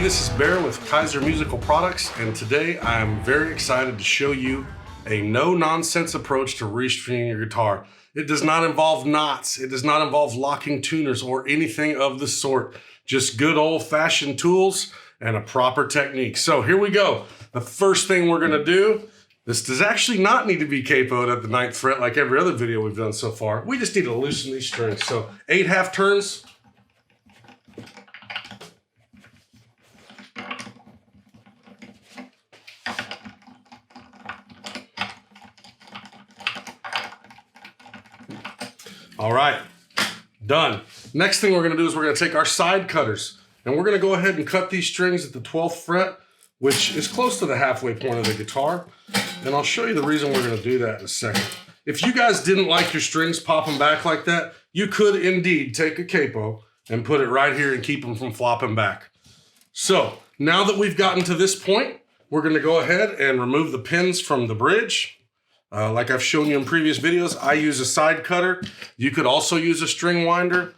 this is Bear with Kyser Musical Products, and today I'm very excited to show you a no-nonsense approach to restringing your guitar. It does not involve knots, it does not involve locking tuners or anything of the sort. Just good old-fashioned tools and a proper technique. So here we go. The first thing we're gonna do, this does actually not need to be capoed at the 9th fret like every other video we've done so far. We just need to loosen these strings. So 8 half turns. All right, done. Next thing we're gonna do is we're gonna take our side cutters and we're gonna go ahead and cut these strings at the 12th fret, which is close to the halfway point of the guitar. And I'll show you the reason we're gonna do that in a second. If you guys didn't like your strings popping back like that, you could indeed take a capo and put it right here and keep them from flopping back. So now that we've gotten to this point, we're gonna go ahead and remove the pins from the bridge. Like I've shown you in previous videos, I use a side cutter. You could also use a string winder.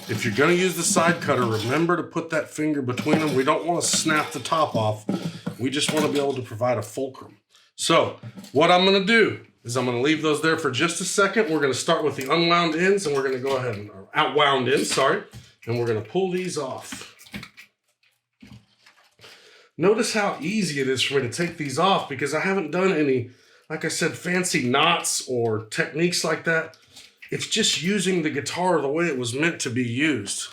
If you're gonna use the side cutter, remember to put that finger between them. We don't wanna snap the top off. We just wanna be able to provide a fulcrum. So what I'm gonna do is I'm gonna leave those there for just a second. We're gonna start with the unwound ends and we're gonna go ahead and, or outwound ends, sorry. And we're gonna pull these off. Notice how easy it is for me to take these off because I haven't done any, like I said, fancy knots or techniques like that. It's just using the guitar the way it was meant to be used.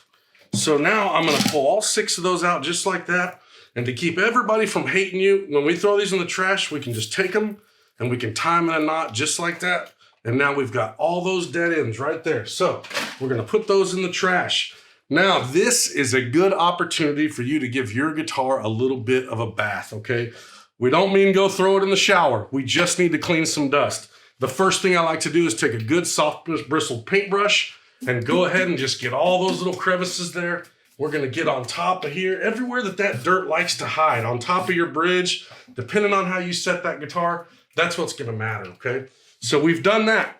So now I'm gonna pull all 6 of those out just like that. And to keep everybody from hating you, when we throw these in the trash, we can just take them and we can tie them in a knot just like that. And now we've got all those dead ends right there. So we're gonna put those in the trash. Now, this is a good opportunity for you to give your guitar a little bit of a bath, okay? We don't mean go throw it in the shower. We just need to clean some dust. The first thing I like to do is take a good soft bristled paintbrush and go ahead and just get all those little crevices there. We're gonna get on top of here, everywhere that dirt likes to hide, on top of your bridge, depending on how you set that guitar, that's what's gonna matter, okay? So we've done that.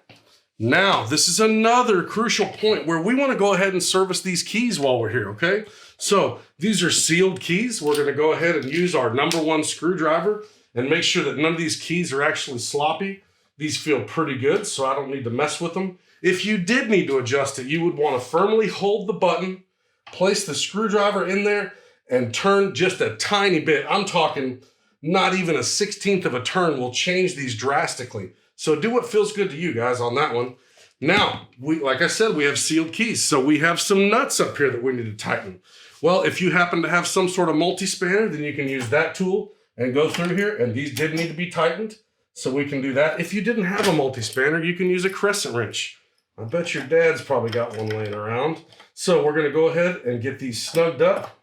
Now, this is another crucial point where we want to go ahead and service these keys while we're here, okay? So these are sealed keys. We're going to go ahead and use our #1 screwdriver and make sure that none of these keys are actually sloppy. These feel pretty good, so I don't need to mess with them. If you did need to adjust it, you would want to firmly hold the button, place the screwdriver in there, and turn just a tiny bit. I'm talking not even a 1/16 of a turn will change these drastically. So do what feels good to you guys on that one. Now, like I said, we have sealed keys. So we have some nuts up here that we need to tighten. Well, if you happen to have some sort of multi-spanner, then you can use that tool and go through here. And these did need to be tightened. So we can do that. If you didn't have a multi-spanner, you can use a crescent wrench. I bet your dad's probably got one laying around. So we're gonna go ahead and get these snugged up.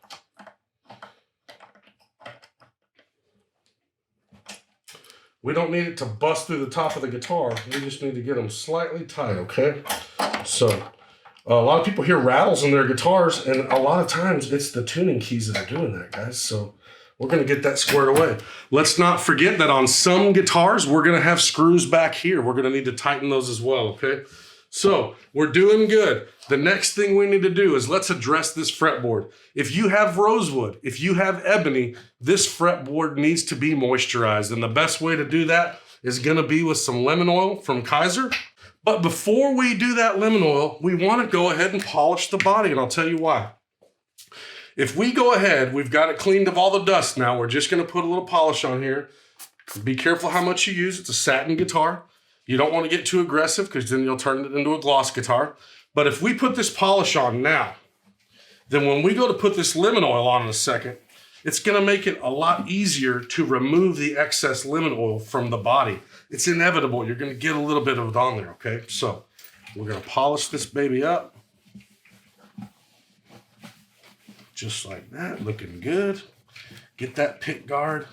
We don't need it to bust through the top of the guitar. We just need to get them slightly tight, okay? So a lot of people hear rattles in their guitars, and a lot of times it's the tuning keys that are doing that, guys. So we're gonna get that squared away. Let's not forget that on some guitars, we're gonna have screws back here. We're gonna need to tighten those as well, okay? So we're doing good. The next thing we need to do is let's address this fretboard. If you have rosewood, if you have ebony, this fretboard needs to be moisturized. And the best way to do that is gonna be with some Lem-Oil from Kyser. But before we do that Lem-Oil, we wanna go ahead and polish the body, and I'll tell you why. If we go ahead, we've got it cleaned of all the dust now, we're just gonna put a little polish on here. Be careful how much you use, it's a satin guitar. You don't want to get too aggressive because then you'll turn it into a gloss guitar. But if we put this polish on now, then when we go to put this Lem-Oil on in a second, it's going to make it a lot easier to remove the excess Lem-Oil from the body. It's inevitable. You're going to get a little bit of it on there, okay? So we're going to polish this baby up. Just like that, looking good. Get that pick guard.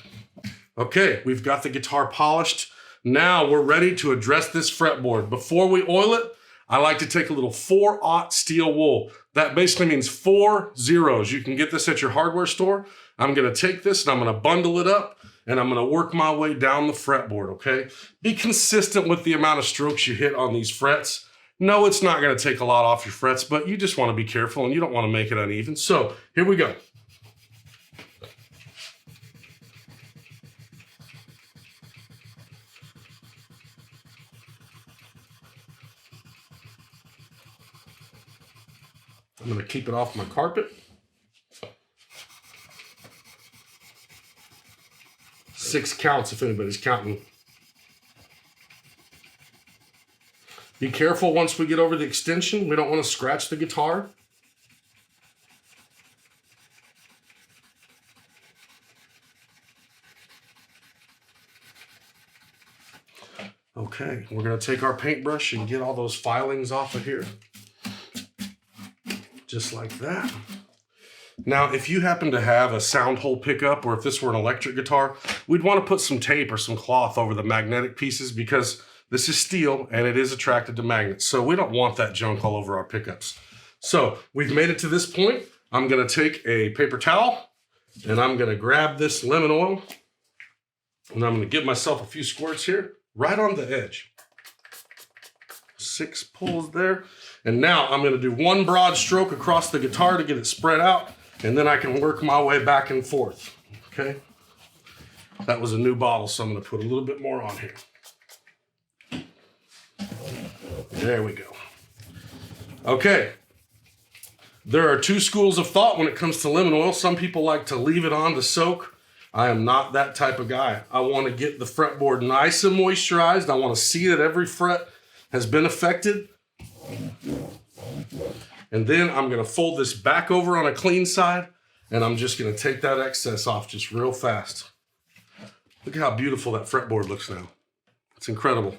Okay, we've got the guitar polished. Now we're ready to address this fretboard. Before we oil it, I like to take a little 4/0 steel wool. That basically means 4 zeros. You can get this at your hardware store. I'm gonna take this and I'm gonna bundle it up and I'm gonna work my way down the fretboard, okay? Be consistent with the amount of strokes you hit on these frets. No, it's not going to take a lot off your frets, but you just want to be careful and you don't want to make it uneven. So here we go. I'm going to keep it off my carpet. 6 counts if anybody's counting. Be careful once we get over the extension. We don't want to scratch the guitar. Okay, we're going to take our paintbrush and get all those filings off of here. Just like that. Now, if you happen to have a sound hole pickup, or if this were an electric guitar, we'd want to put some tape or some cloth over the magnetic pieces because this is steel and it is attracted to magnets. So we don't want that junk all over our pickups. So we've made it to this point. I'm going to take a paper towel and I'm going to grab this lemon oil and I'm going to give myself a few squirts here right on the edge. 6 pulls there. And now I'm going to do one broad stroke across the guitar to get it spread out. And then I can work my way back and forth. Okay. That was a new bottle, so I'm going to put a little bit more on here. There we go. Okay. There are 2 schools of thought when it comes to lemon oil. Some people like to leave it on to soak. I am not that type of guy. I want to get the fretboard nice and moisturized. I want to see that every fret has been affected. And then I'm going to fold this back over on a clean side, and I'm just going to take that excess off just real fast. Look at how beautiful that fretboard looks now. It's incredible.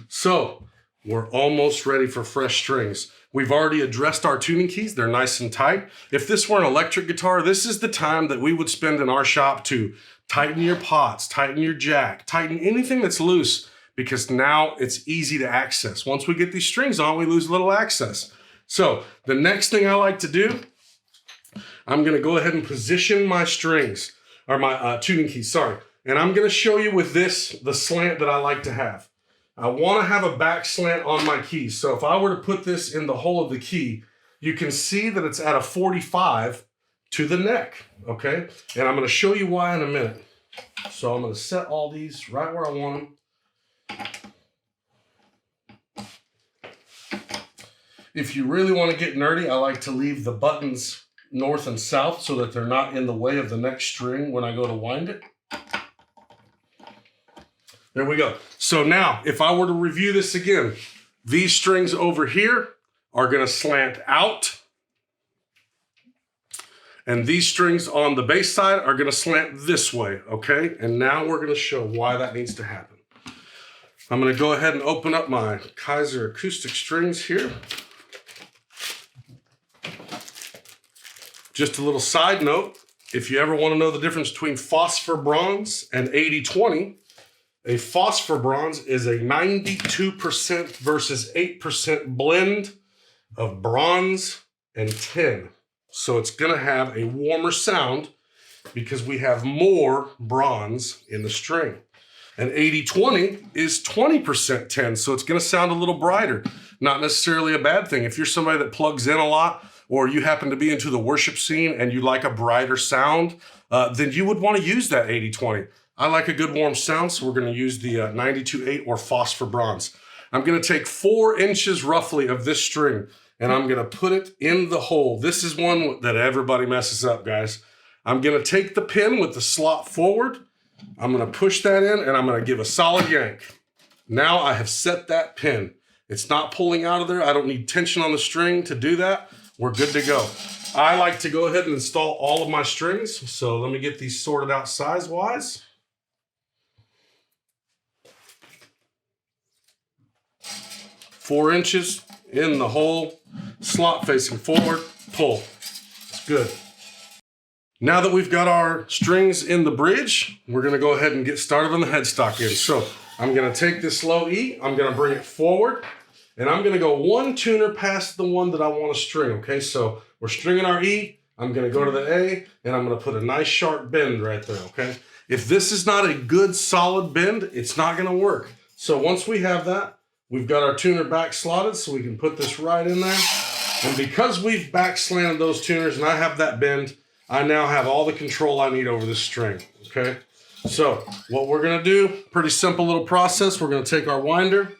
So we're almost ready for fresh strings. We've already addressed our tuning keys. They're nice and tight. If this were an electric guitar, this is the time that we would spend in our shop to tighten your pots, tighten your jack, tighten anything that's loose, because now it's easy to access. Once we get these strings on, we lose a little access. So the next thing I like to do, I'm going to go ahead and position my strings, or my tuning keys, sorry. And I'm going to show you with this, the slant that I like to have. I want to have a back slant on my keys. So if I were to put this in the hole of the key, you can see that it's at a 45 to the neck, okay? And I'm going to show you why in a minute. So I'm going to set all these right where I want them. If you really want to get nerdy, I like to leave the buttons north and south so that they're not in the way of the next string when I go to wind it. There we go. So now, if I were to review this again, these strings over here are going to slant out. And these strings on the bass side are going to slant this way, okay? And now we're going to show why that needs to happen. I'm going to go ahead and open up my Kyser acoustic strings here. Just a little side note, if you ever want to know the difference between phosphor bronze and 80-20, a phosphor bronze is a 92% versus 8% blend of bronze and tin. So it's going to have a warmer sound because we have more bronze in the string. And 80-20 is 20% tin, so it's going to sound a little brighter. Not necessarily a bad thing. If you're somebody that plugs in a lot, or you happen to be into the worship scene and you like a brighter sound, then you would want to use that 80-20. I like a good warm sound, so we're going to use the 92-8 or phosphor bronze. I'm going to take 4 inches roughly of this string, and I'm going to put it in the hole. This is one that everybody messes up, guys. I'm going to take the pin with the slot forward. I'm going to push that in, and I'm going to give a solid yank. Now I have set that pin. It's not pulling out of there. I don't need tension on the string to do that. We're good to go. I like to go ahead and install all of my strings. So let me get these sorted out size-wise. Four inches in the hole, slot facing forward, pull. It's good. Now that we've got our strings in the bridge, we're going to go ahead and get started on the headstock end. So I'm going to take this low E, I'm going to bring it forward, and I'm going to go 1 tuner past the one that I want to string, okay? So we're stringing our E, I'm going to go to the A, and I'm going to put a nice sharp bend right there, okay? If this is not a good solid bend, it's not going to work. So once we have that, we've got our tuner back slotted, so we can put this right in there. And because we've back slanted those tuners and I have that bend, I now have all the control I need over this string, okay? So what we're gonna do, pretty simple little process. We're gonna take our winder.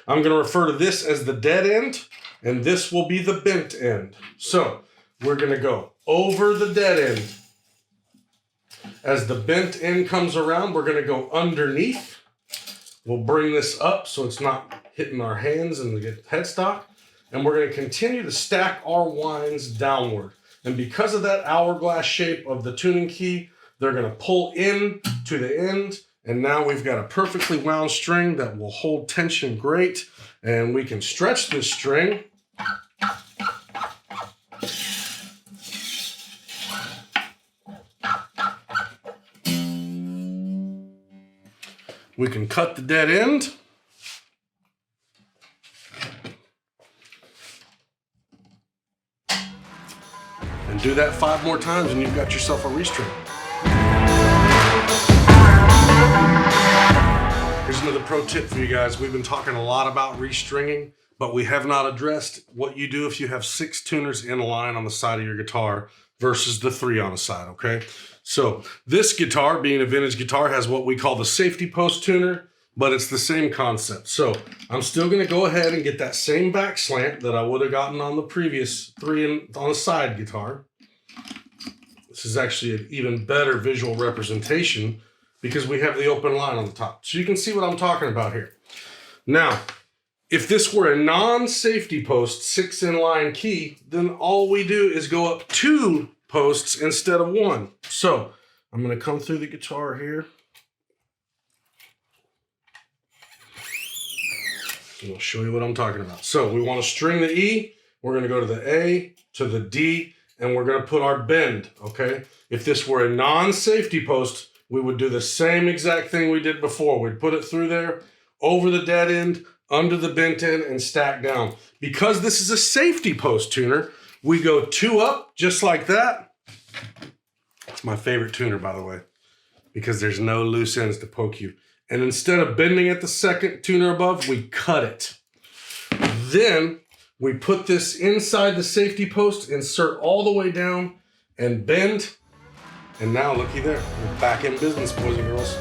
I'm gonna refer to this as the dead end, and this will be the bent end. So we're gonna go over the dead end. As the bent end comes around, we're gonna go underneath. We'll bring this up so it's not hitting our hands and the headstock. And we're gonna continue to stack our winds downward. And because of that hourglass shape of the tuning key, they're gonna pull in to the end. And now we've got a perfectly wound string that will hold tension great. And we can stretch this string. We can cut the dead end. And do that 5 more times and you've got yourself a restring. Here's another pro tip for you guys. We've been talking a lot about restringing, but we have not addressed what you do if you have 6 tuners in a line on the side of your guitar versus the 3 on the side, okay? So this guitar, being a vintage guitar, has what we call the safety post tuner, but it's the same concept. So I'm still gonna go ahead and get that same back slant that I would have gotten on the previous 3 on the side guitar. This is actually an even better visual representation because we have the open line on the top. So you can see what I'm talking about here. Now, if this were a non-safety post 6 in line key, then all we do is go up 2 posts instead of 1. So I'm gonna come through the guitar here. And I'll show you what I'm talking about. So we want to string the E, we're gonna go to the A, to the D, and we're gonna put our bend, okay? If this were a non-safety post, we would do the same exact thing we did before. We'd put it through there, over the dead end, under the bent end, and stack down. Because this is a safety post tuner, we go 2 up, just like that. It's my favorite tuner, by the way, because there's no loose ends to poke you. And instead of bending at the second tuner above, we cut it. Then we put this inside the safety post, insert all the way down, and bend. And now, looky there, we're back in business, boys and girls.